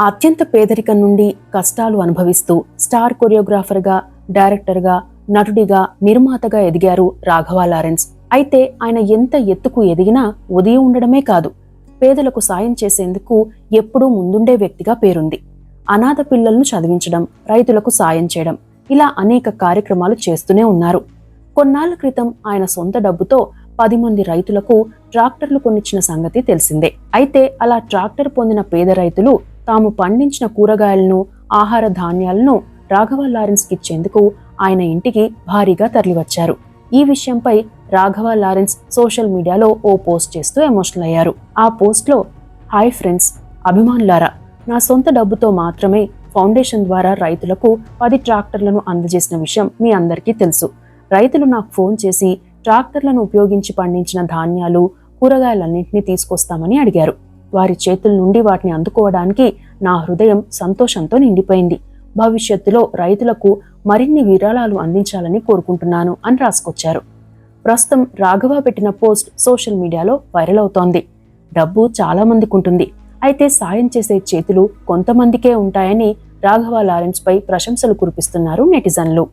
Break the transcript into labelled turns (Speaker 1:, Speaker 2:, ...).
Speaker 1: అత్యంత పేదరికం నుండి కష్టాలు అనుభవిస్తూ స్టార్ కొరియోగ్రాఫర్గా, డైరెక్టర్గా, నటుడిగా, నిర్మాతగా ఎదిగారు రాఘవ లారెన్స్. అయితే ఆయన ఎంత ఎత్తుకు ఎదిగినా ఉదయం ఉండడమే కాదు, పేదలకు సాయం చేసేందుకు ఎప్పుడూ ముందుండే వ్యక్తిగా పేరుంది. అనాథ పిల్లలను చదివించడం, రైతులకు సాయం చేయడం, ఇలా అనేక కార్యక్రమాలు చేస్తూనే ఉన్నారు. కొన్నాళ్ల క్రితం ఆయన సొంత డబ్బుతో 10 మంది రైతులకు ట్రాక్టర్లు కొనిచ్చిన సంగతి తెలిసిందే. అయితే అలా ట్రాక్టర్ పొందిన పేద రైతులు తాము పండించిన కూరగాయలను, ఆహార ధాన్యాలను రాఘవ లారెన్స్ కిచ్చేందుకు ఆయన ఇంటికి భారీగా తరలివచ్చారు. ఈ విషయంపై రాఘవ లారెన్స్ సోషల్ మీడియాలో ఓ పోస్ట్ చేస్తూ ఎమోషనల్ అయ్యారు. ఆ పోస్ట్లో, హాయ్ ఫ్రెండ్స్, అభిమానులారా, నా సొంత డబ్బుతో మాత్రమే ఫౌండేషన్ ద్వారా రైతులకు 10 ట్రాక్టర్లను అందజేసిన విషయం మీ అందరికీ తెలుసు. రైతులు నాకు ఫోన్ చేసి ట్రాక్టర్లను ఉపయోగించి పండించిన ధాన్యాలు, కూరగాయలన్నింటినీ తీసుకొస్తామని అడిగారు. వారి చేతుల నుండి వాటిని అందుకోవడానికి నా హృదయం సంతోషంతో నిండిపోయింది. భవిష్యత్తులో రైతులకు మరిన్ని విరాళాలు అందించాలని కోరుకుంటున్నాను అని రాసుకొచ్చారు. ప్రస్తుతం రాఘవ పెట్టిన పోస్ట్ సోషల్ మీడియాలో వైరల్ అవుతోంది. డబ్బు చాలా మందికి ఉంటుంది, అయితే సాయం చేసే చేతులు కొంతమందికే ఉంటాయని రాఘవ లారెన్స్ పై ప్రశంసలు కురిపిస్తున్నారు నెటిజన్లు.